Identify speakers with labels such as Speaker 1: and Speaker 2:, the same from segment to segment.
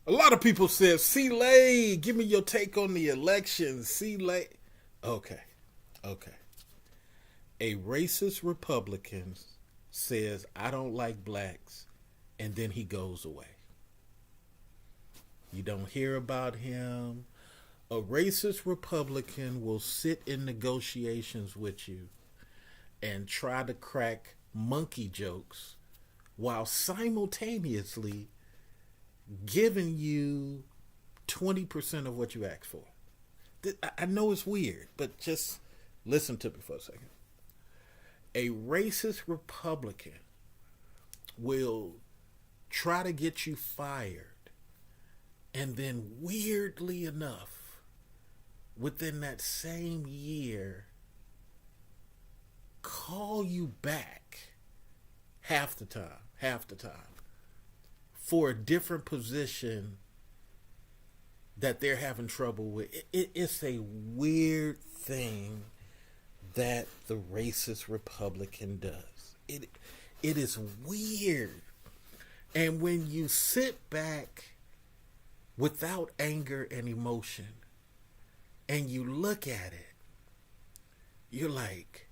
Speaker 1: A lot of people said, "See, Lay, give me your take on the election." See, Lay. Okay, okay. A racist Republican says, "I don't like blacks," and then he goes away. You don't hear about him. A racist Republican will sit in negotiations with you and try to crack monkey jokes while simultaneously giving you 20% of what you asked for. I know it's weird, but just listen to me for a second. A racist Republican will try to get you fired, and then weirdly enough, within that same year, call you back half the time, for a different position that they're having trouble with. It's a weird thing that the racist Republican does. It is weird. And when you sit back without anger and emotion and you look at it, you're like,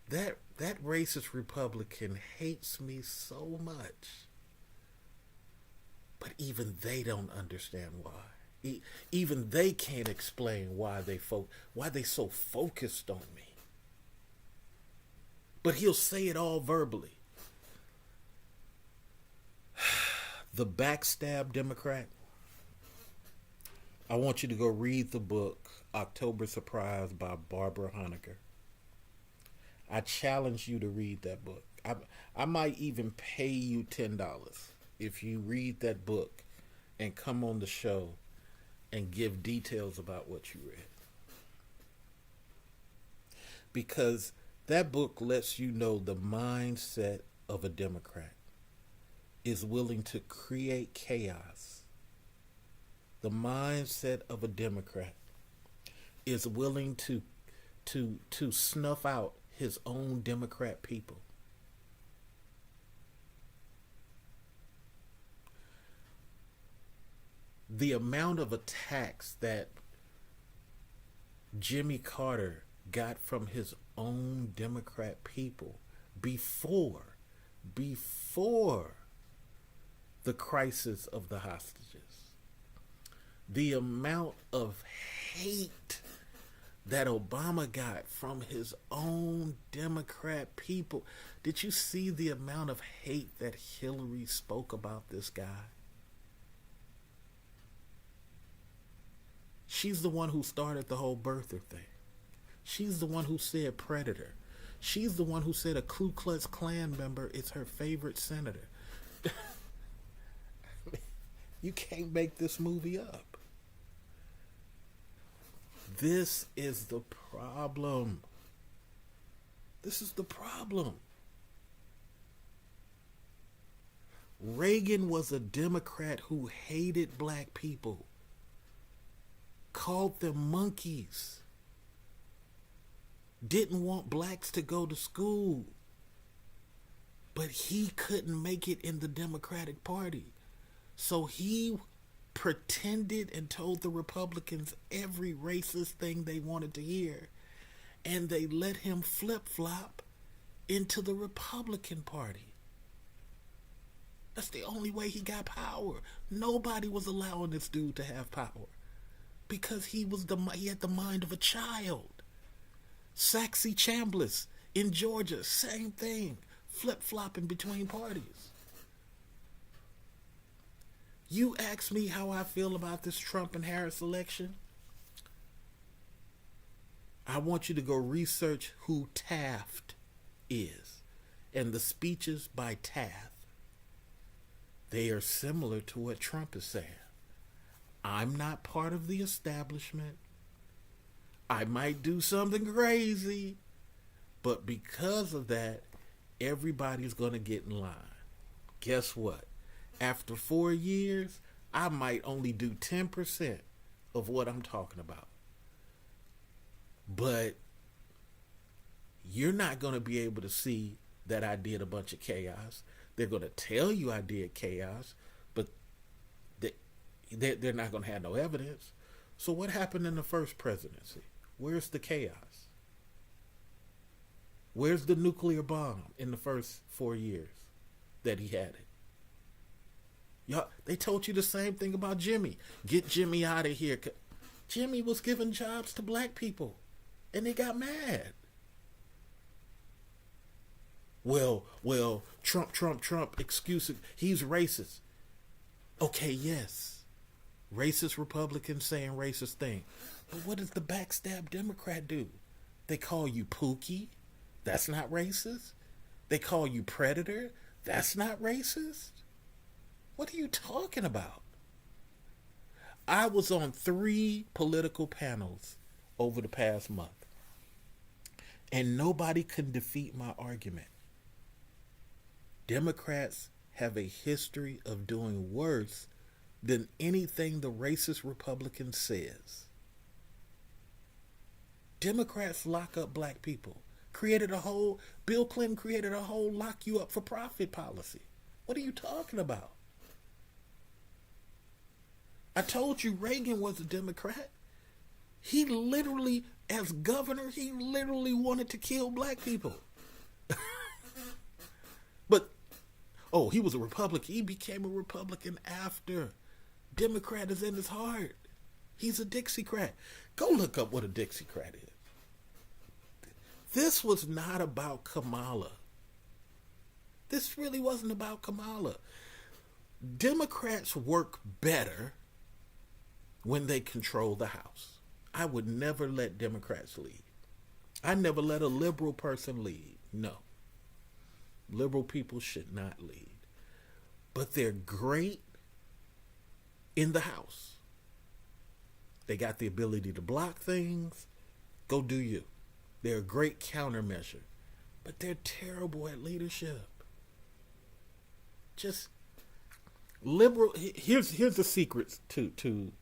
Speaker 1: that racist Republican hates me so much. But even they don't understand why. Even they can't explain why they so focused on me. But he'll say it all verbally. The Backstab Democrat. I want you to go read the book October Surprise by Barbara Honecker. I challenge you to read that book. I might even pay you $10 if you read that book and come on the show and give details about what you read. Because that book lets you know the mindset of a Democrat is willing to create chaos. The mindset of a Democrat is willing to snuff out his own Democrat people. The amount of attacks that Jimmy Carter got from his own Democrat people before the crisis of the hostages. The amount of hate that Obama got from his own Democrat people. Did you see the amount of hate that Hillary spoke about this guy? She's the one who started the whole birther thing. She's the one who said predator. She's the one who said a Ku Klux Klan member is her favorite senator. You can't make this movie up. This is the problem. This is the problem. Reagan was a Democrat who hated black people, called them monkeys, didn't want blacks to go to school, but he couldn't make it in the Democratic Party. So he pretended and told the Republicans every racist thing they wanted to hear, and they let him flip-flop into the Republican Party. That's the only way he got power. Nobody was allowing this dude to have power because he had the mind of a child. Saxy Chambliss in Georgia, same thing, flip-flopping between parties. You ask me how I feel about this Trump and Harris election, I want you to go research who Taft is and the speeches by Taft. They are similar to what Trump is saying. I'm not part of the establishment. I might do something crazy, but because of that, everybody's going to get in line. Guess what? After 4 years, I might only do 10% of what I'm talking about. But you're not going to be able to see that I did a bunch of chaos. They're going to tell you I did chaos, but they're not going to have no evidence. So what happened in the first presidency? Where's the chaos? Where's the nuclear bomb in the first 4 years that he had it? Y'all, they told you the same thing about Jimmy. Get Jimmy out of here. Jimmy was giving jobs to black people, and they got mad. Well, Trump, excuses. He's racist. Okay, yes. Racist Republicans saying racist thing. But what does the backstab Democrat do? They call you Pookie. That's not racist. They call you predator. That's not racist. What are you talking about? I was on 3 political panels over the past month, and nobody can defeat my argument. Democrats have a history of doing worse than anything the racist Republican says. Democrats lock up black people. Bill Clinton created a whole lock you up for profit policy. What are you talking about? I told you Reagan was a Democrat. He literally, as governor, he literally wanted to kill black people. But, he was a Republican. He became a Republican after. Democrat is in his heart. He's a Dixiecrat. Go look up what a Dixiecrat is. This was not about Kamala. This really wasn't about Kamala. Democrats work better when they control the House. I would never let Democrats lead. I never let a liberal person lead. No. Liberal people should not lead. But they're great in the House. They got the ability to block things. Go do you. They're a great countermeasure. But they're terrible at leadership. Just liberal. Here's the secret to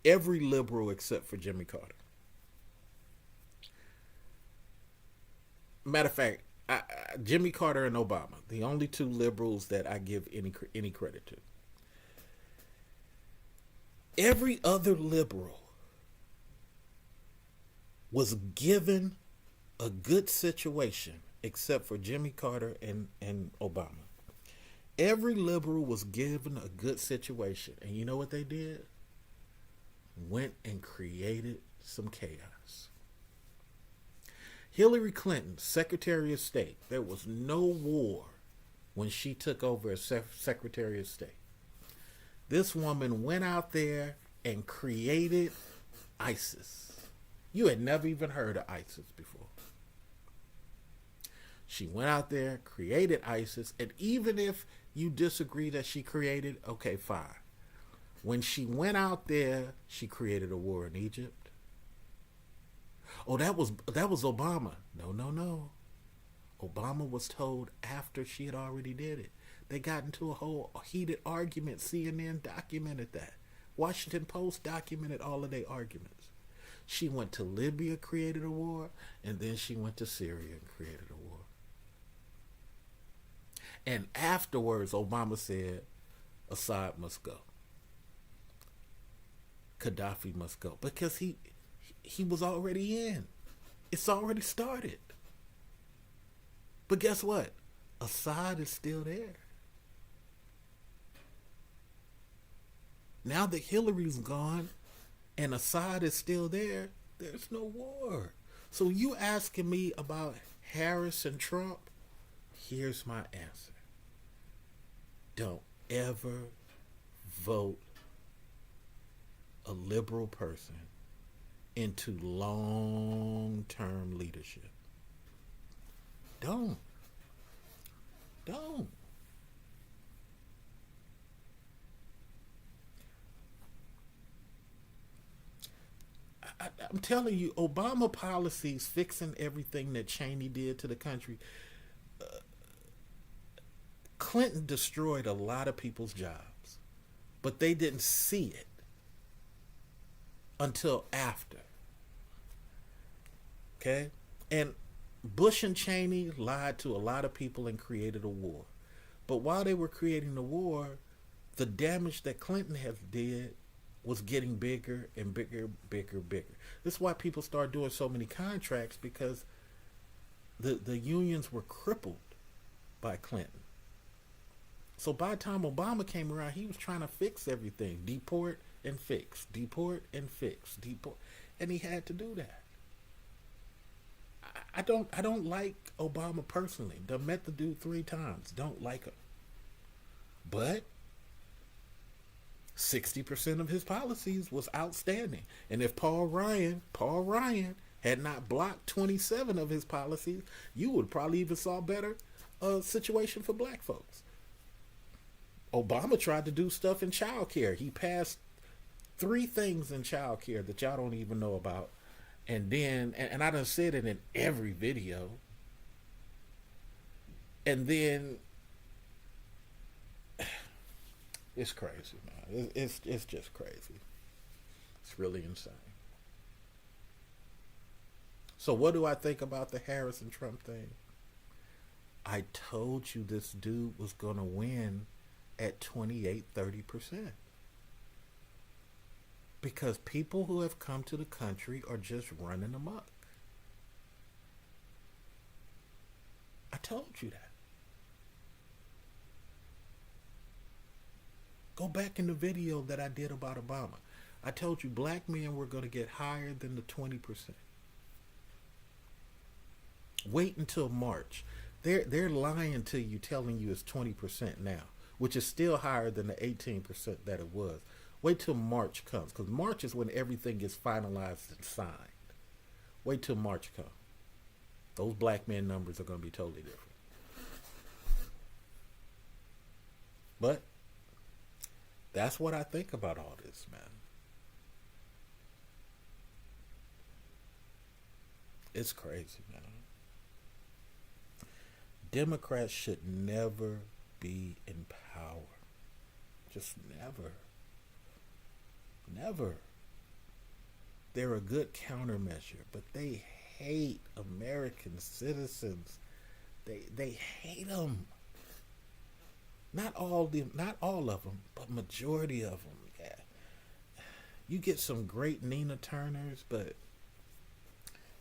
Speaker 1: every liberal except for Jimmy Carter. Matter of fact, Jimmy Carter and Obama, the only 2 liberals that I give any credit to. Every other liberal was given a good situation except for Jimmy Carter and Obama. Every liberal was given a good situation. And you know what they did? Went and created some chaos. Hillary Clinton, Secretary of State, there was no war when she took over as Secretary of State. This woman went out there and created ISIS. You had never even heard of ISIS before. She went out there, created ISIS, and even if you disagree that she created, okay, fine. When she went out there, she created a war in Egypt. Oh, that was Obama. No. Obama was told after she had already did it. They got into a whole heated argument. CNN documented that. Washington Post documented all of their arguments. She went to Libya, created a war, and then she went to Syria and created a war. And afterwards, Obama said, Assad must go. Gaddafi must go. Because he was already in. It's already started. But guess what? Assad is still there. Now that Hillary's gone and Assad is still there, there's no war. So you asking me about Harris and Trump? Here's my answer. Don't ever vote a liberal person into long-term leadership. Don't. I'm telling you, Obama policies fixing everything that Cheney did to the country. Clinton destroyed a lot of people's jobs, but they didn't see it until after. Okay? And Bush and Cheney lied to a lot of people and created a war. But while they were creating the war, the damage that Clinton has did was getting bigger and bigger, bigger, bigger. This is why people start doing so many contracts, because the unions were crippled by Clinton. So by the time Obama came around, he was trying to fix everything. Deport and fix. Deport and fix. Deport. And he had to do that. I don't like Obama personally. Done met the dude 3 times. Don't like him. But 60% of his policies was outstanding. And if Paul Ryan had not blocked 27 of his policies, you would probably even saw better situation for black folks. Obama tried to do stuff in child care. He passed 3 things in child care that y'all don't even know about. And then, and I done said it in every video. And then, it's crazy, man. It's just crazy. It's really insane. So what do I think about the Harris and Trump thing? I told you this dude was going to win at 28-30%. Because people who have come to the country are just running amok. I told you that. Go back in the video that I did about Obama. I told you black men were going to get higher than the 20%. Wait until March. They're lying to you, telling you it's 20% now, which is still higher than the 18% that it was. Wait till March comes, because March is when everything gets finalized and signed. Wait till March comes. Those black men numbers are going to be totally different. But that's what I think about all this, man. It's crazy, man. Democrats should never be in power. Just never. Never. They're a good countermeasure, but they hate American citizens. They hate them. Not all of them, but majority of them. Yeah. You get some great Nina Turners, but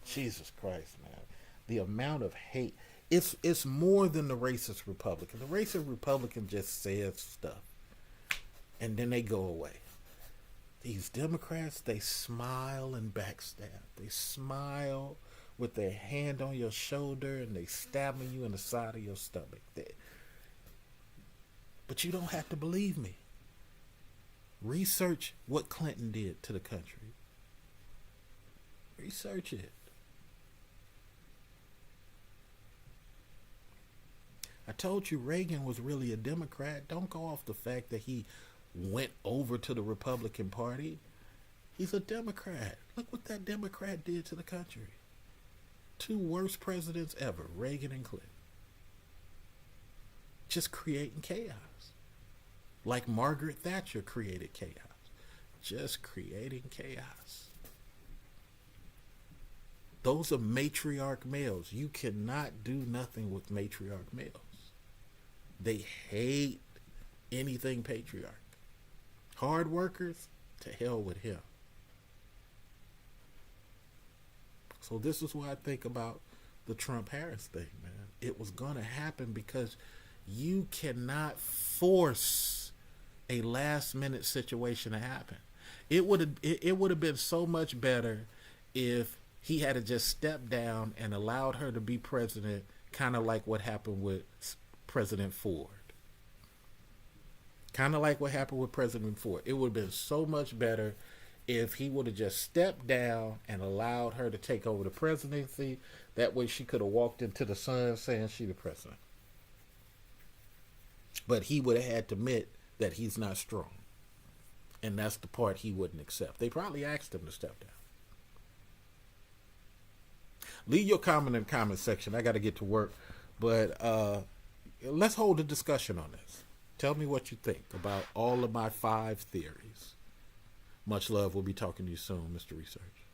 Speaker 1: Jesus Christ, man. The amount of hate. It's more than the racist Republican. The racist Republican just says stuff, and then they go away. These Democrats, they smile and backstab. They smile with their hand on your shoulder and they stabbing you in the side of your stomach. But you don't have to believe me. Research what Clinton did to the country. Research it. I told you Reagan was really a Democrat. Don't go off the fact that he went over to the Republican Party. He's a Democrat. Look what that Democrat did to the country. 2 worst presidents ever, Reagan and Clinton. Just creating chaos. Like Margaret Thatcher created chaos. Just creating chaos. Those are matriarch males. You cannot do nothing with matriarch males. They hate anything patriarch. Hard workers, to hell with him. So this is what I think about the Trump-Harris thing, man. It was going to happen because you cannot force a last-minute situation to happen. It would have been so much better if he had to just step down and allowed her to be president, kind of like what happened with President Ford. Kind of like what happened with President Ford. It would have been so much better if he would have just stepped down and allowed her to take over the presidency. That way she could have walked into the sun saying she's the president. But he would have had to admit that he's not strong. And that's the part he wouldn't accept. They probably asked him to step down. Leave your comment in the comment section. I got to get to work. But let's hold a discussion on this. Tell me what you think about all of my 5 theories. Much love. We'll be talking to you soon, Mr. Research.